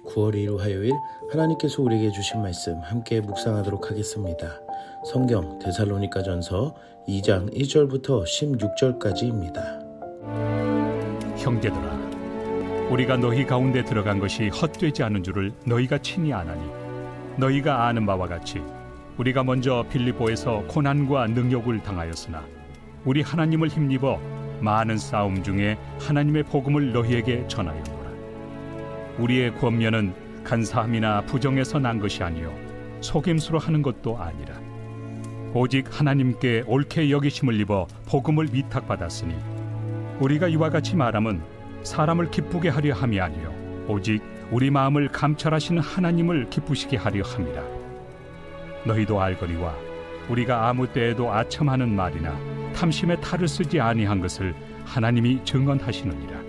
9월 2일 화요일 하나님께서 우리에게 주신 말씀 함께 묵상하도록 하겠습니다. 성경 데살로니가전서 2장 1절부터 16절까지입니다. 형제들아, 우리가 너희 가운데 들어간 것이 헛되지 않은 줄을 너희가 친히 아나니, 너희가 아는 바와 같이 우리가 먼저 빌립보에서 고난과 능욕을 당하였으나 우리 하나님을 힘입어 많은 싸움 중에 하나님의 복음을 너희에게 전하였노라. 우리의 권면은 간사함이나 부정에서 난 것이 아니요 속임수로 하는 것도 아니라 오직 하나님께 옳게 여기심을 입어 복음을 위탁받았으니, 우리가 이와 같이 말함은 사람을 기쁘게 하려 함이 아니요 오직 우리 마음을 감찰하시는 하나님을 기쁘시게 하려 함이라. 너희도 알거니와 우리가 아무 때에도 아첨하는 말이나 탐심의 탈을 쓰지 아니한 것을 하나님이 증언하시느니라.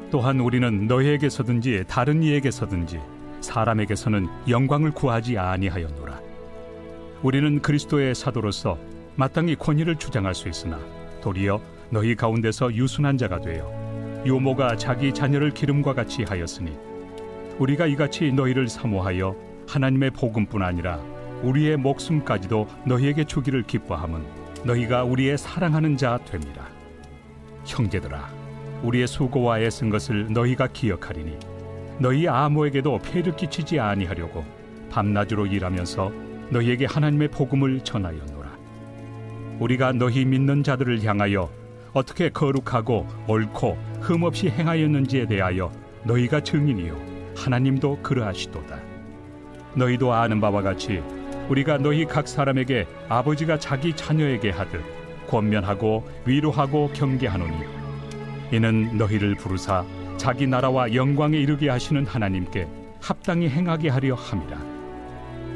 또한 우리는 너희에게서든지 다른 이에게서든지 사람에게서는 영광을 구하지 아니하였노라. 우리는 그리스도의 사도로서 마땅히 권위를 주장할 수 있으나 도리어 너희 가운데서 유순한 자가 되어 유모가 자기 자녀를 기름과 같이 하였으니, 우리가 이같이 너희를 사모하여 하나님의 복음뿐 아니라 우리의 목숨까지도 너희에게 주기를 기뻐함은 너희가 우리의 사랑하는 자 됨이라. 형제들아, 우리의 수고와 애쓴 것을 너희가 기억하리니 너희 아무에게도 폐를 끼치지 아니하려고 밤낮으로 일하면서 너희에게 하나님의 복음을 전하였노라. 우리가 너희 믿는 자들을 향하여 어떻게 거룩하고 옳고 흠없이 행하였는지에 대하여 너희가 증인이요 하나님도 그러하시도다. 너희도 아는 바와 같이 우리가 너희 각 사람에게 아버지가 자기 자녀에게 하듯 권면하고 위로하고 경계하노니, 이는 너희를 부르사 자기 나라와 영광에 이르게 하시는 하나님께 합당히 행하게 하려 함이라.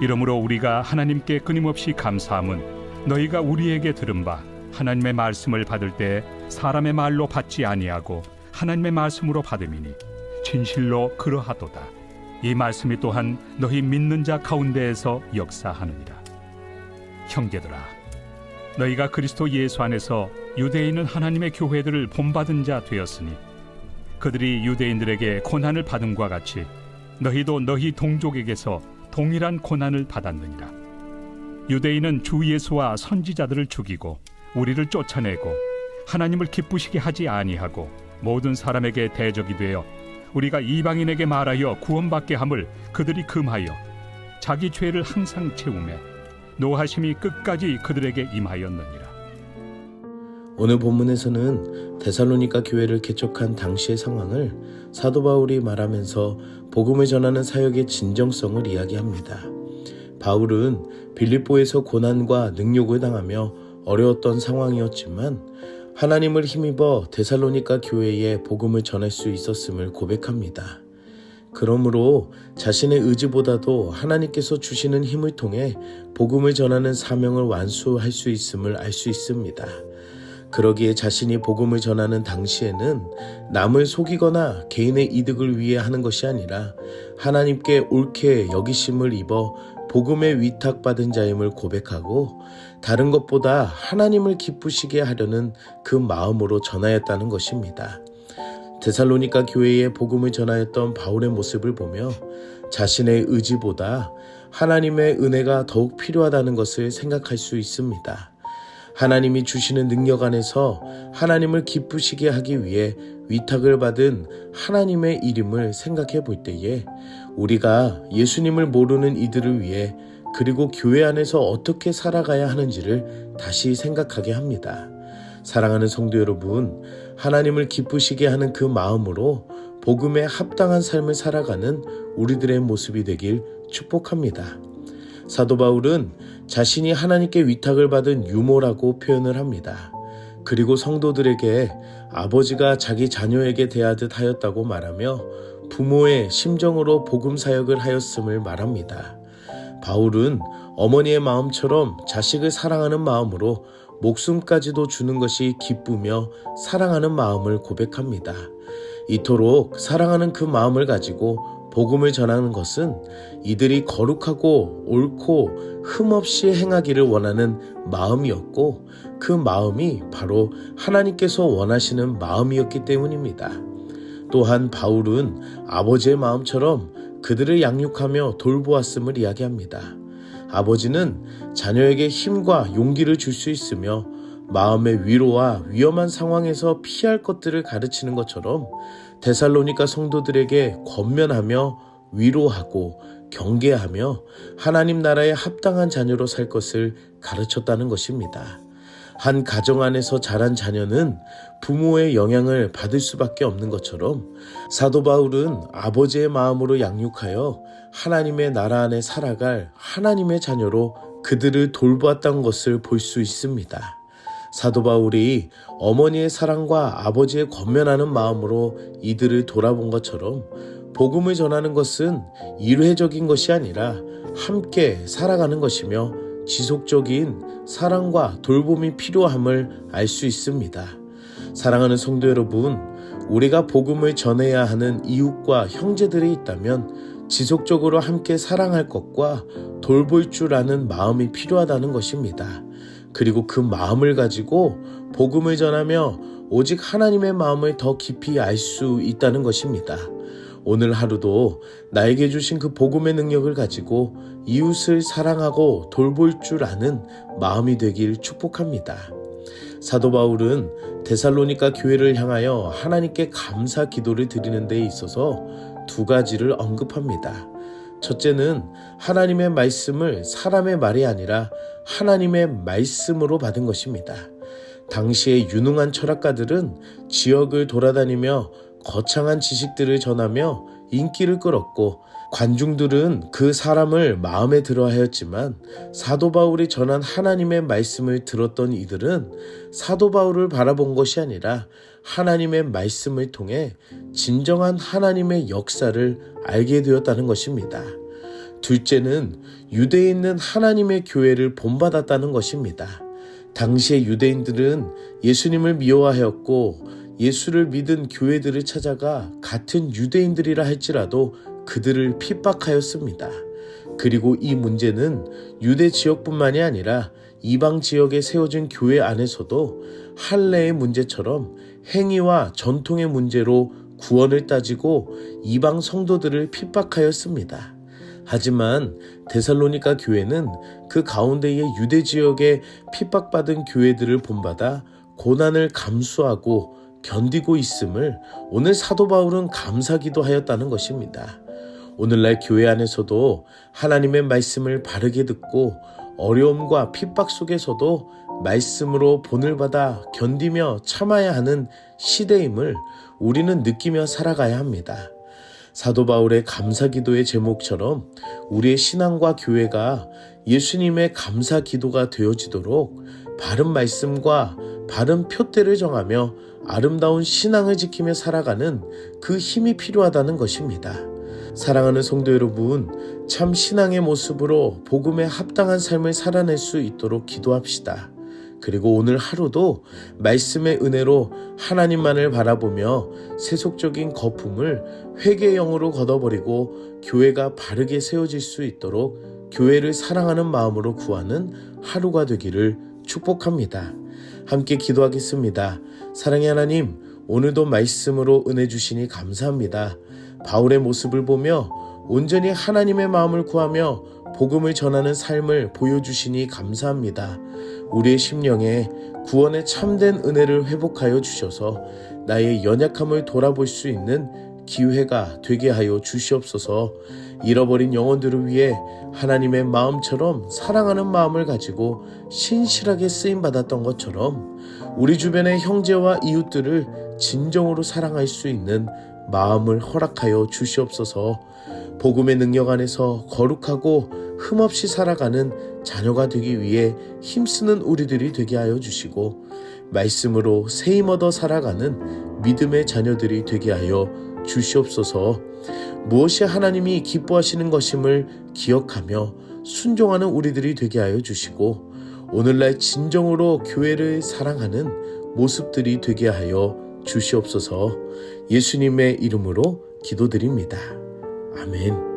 이러므로 우리가 하나님께 끊임없이 감사함은 너희가 우리에게 들은 바 하나님의 말씀을 받을 때 사람의 말로 받지 아니하고 하나님의 말씀으로 받음이니 진실로 그러하도다. 이 말씀이 또한 너희 믿는 자 가운데에서 역사하느니라. 형제들아, 너희가 그리스도 예수 안에서 유대인은 하나님의 교회들을 본받은 자 되었으니, 그들이 유대인들에게 고난을 받음과 같이 너희도 너희 동족에게서 동일한 고난을 받았느니라. 유대인은 주 예수와 선지자들을 죽이고 우리를 쫓아내고 하나님을 기쁘시게 하지 아니하고 모든 사람에게 대적이 되어 우리가 이방인에게 말하여 구원받게 함을 그들이 금하여 자기 죄를 항상 채우매 노하심이 끝까지 그들에게 임하였느니라. 오늘 본문에서는 데살로니가 교회를 개척한 당시의 상황을 사도 바울이 말하면서 복음을 전하는 사역의 진정성을 이야기합니다. 바울은 빌립보에서 고난과 능욕을 당하며 어려웠던 상황이었지만 하나님을 힘입어 데살로니가 교회에 복음을 전할 수 있었음을 고백합니다. 그러므로 자신의 의지보다도 하나님께서 주시는 힘을 통해 복음을 전하는 사명을 완수할 수 있음을 알 수 있습니다. 그러기에 자신이 복음을 전하는 당시에는 남을 속이거나 개인의 이득을 위해 하는 것이 아니라 하나님께 옳게 여기심을 입어 복음에 위탁받은 자임을 고백하고 다른 것보다 하나님을 기쁘시게 하려는 그 마음으로 전하였다는 것입니다. 데살로니가 교회에 복음을 전하였던 바울의 모습을 보며 자신의 의지보다 하나님의 은혜가 더욱 필요하다는 것을 생각할 수 있습니다. 하나님이 주시는 능력 안에서 하나님을 기쁘시게 하기 위해 위탁을 받은 하나님의 일임을 생각해 볼 때에 우리가 예수님을 모르는 이들을 위해 그리고 교회 안에서 어떻게 살아가야 하는지를 다시 생각하게 합니다. 사랑하는 성도 여러분, 하나님을 기쁘시게 하는 그 마음으로 복음에 합당한 삶을 살아가는 우리들의 모습이 되길 축복합니다. 사도 바울은 자신이 하나님께 위탁을 받은 유모라고 표현을 합니다. 그리고 성도들에게 아버지가 자기 자녀에게 대하듯 하였다고 말하며 부모의 심정으로 복음 사역을 하였음을 말합니다. 바울은 어머니의 마음처럼 자식을 사랑하는 마음으로 목숨까지도 주는 것이 기쁘며 사랑하는 마음을 고백합니다. 이토록 사랑하는 그 마음을 가지고 복음을 전하는 것은 이들이 거룩하고 옳고 흠없이 행하기를 원하는 마음이었고, 그 마음이 바로 하나님께서 원하시는 마음이었기 때문입니다. 또한 바울은 아버지의 마음처럼 그들을 양육하며 돌보았음을 이야기합니다. 아버지는 자녀에게 힘과 용기를 줄 수 있으며 마음의 위로와 위험한 상황에서 피할 것들을 가르치는 것처럼 데살로니가 성도들에게 권면하며 위로하고 경계하며 하나님 나라에 합당한 자녀로 살 것을 가르쳤다는 것입니다. 한 가정 안에서 자란 자녀는 부모의 영향을 받을 수밖에 없는 것처럼 사도 바울은 아버지의 마음으로 양육하여 하나님의 나라 안에 살아갈 하나님의 자녀로 그들을 돌보았다는 것을 볼 수 있습니다. 사도 바울이 어머니의 사랑과 아버지의 권면하는 마음으로 이들을 돌아본 것처럼 복음을 전하는 것은 일회적인 것이 아니라 함께 살아가는 것이며 지속적인 사랑과 돌봄이 필요함을 알 수 있습니다. 사랑하는 성도 여러분, 우리가 복음을 전해야 하는 이웃과 형제들이 있다면 지속적으로 함께 사랑할 것과 돌볼 줄 아는 마음이 필요하다는 것입니다. 그리고 그 마음을 가지고 복음을 전하며 오직 하나님의 마음을 더 깊이 알 수 있다는 것입니다. 오늘 하루도 나에게 주신 그 복음의 능력을 가지고 이웃을 사랑하고 돌볼 줄 아는 마음이 되길 축복합니다. 사도 바울은 데살로니가 교회를 향하여 하나님께 감사 기도를 드리는 데 있어서 두 가지를 언급합니다. 첫째는 하나님의 말씀을 사람의 말이 아니라 하나님의 말씀으로 받은 것입니다. 당시의 유능한 철학가들은 지역을 돌아다니며 거창한 지식들을 전하며 인기를 끌었고 관중들은 그 사람을 마음에 들어 하였지만 사도 바울이 전한 하나님의 말씀을 들었던 이들은 사도 바울을 바라본 것이 아니라 하나님의 말씀을 통해 진정한 하나님의 역사를 알게 되었다는 것입니다. 둘째는 유대에 있는 하나님의 교회를 본받았다는 것입니다. 당시의 유대인들은 예수님을 미워하였고 예수를 믿은 교회들을 찾아가 같은 유대인들이라 할지라도 그들을 핍박하였습니다. 그리고 이 문제는 유대 지역뿐만이 아니라 이방 지역에 세워진 교회 안에서도 할례의 문제처럼 행위와 전통의 문제로 구원을 따지고 이방 성도들을 핍박하였습니다. 하지만 데살로니가 교회는 그 가운데의 유대 지역에 핍박받은 교회들을 본받아 고난을 감수하고 견디고 있음을 오늘 사도 바울은 감사기도 하였다는 것입니다. 오늘날 교회 안에서도 하나님의 말씀을 바르게 듣고 어려움과 핍박 속에서도 말씀으로 본을 받아 견디며 참아야 하는 시대임을 우리는 느끼며 살아가야 합니다. 사도 바울의 감사기도의 제목처럼 우리의 신앙과 교회가 예수님의 감사기도가 되어지도록 바른 말씀과 바른 표대를 정하며 아름다운 신앙을 지키며 살아가는 그 힘이 필요하다는 것입니다. 사랑하는 성도 여러분, 참 신앙의 모습으로 복음에 합당한 삶을 살아낼 수 있도록 기도합시다. 그리고 오늘 하루도 말씀의 은혜로 하나님만을 바라보며 세속적인 거품을 회개의 영으로 걷어버리고 교회가 바르게 세워질 수 있도록 교회를 사랑하는 마음으로 구하는 하루가 되기를 축복합니다. 함께 기도하겠습니다. 사랑의 하나님, 오늘도 말씀으로 은혜 주시니 감사합니다. 바울의 모습을 보며 온전히 하나님의 마음을 구하며 복음을 전하는 삶을 보여주시니 감사합니다. 우리의 심령에 구원의 참된 은혜를 회복하여 주셔서 나의 연약함을 돌아볼 수 있는 기회가 되게 하여 주시옵소서. 잃어버린 영혼들을 위해 하나님의 마음처럼 사랑하는 마음을 가지고 신실하게 쓰임받았던 것처럼 우리 주변의 형제와 이웃들을 진정으로 사랑할 수 있는 마음을 허락하여 주시옵소서. 복음의 능력 안에서 거룩하고 흠없이 살아가는 자녀가 되기 위해 힘쓰는 우리들이 되게 하여 주시고 말씀으로 세임 얻어 살아가는 믿음의 자녀들이 되게 하여 주시옵소서. 무엇이 하나님이 기뻐하시는 것임을 기억하며 순종하는 우리들이 되게 하여 주시고 오늘날 진정으로 교회를 사랑하는 모습들이 되게 하여 주시옵소서. 예수님의 이름으로 기도드립니다. 아멘.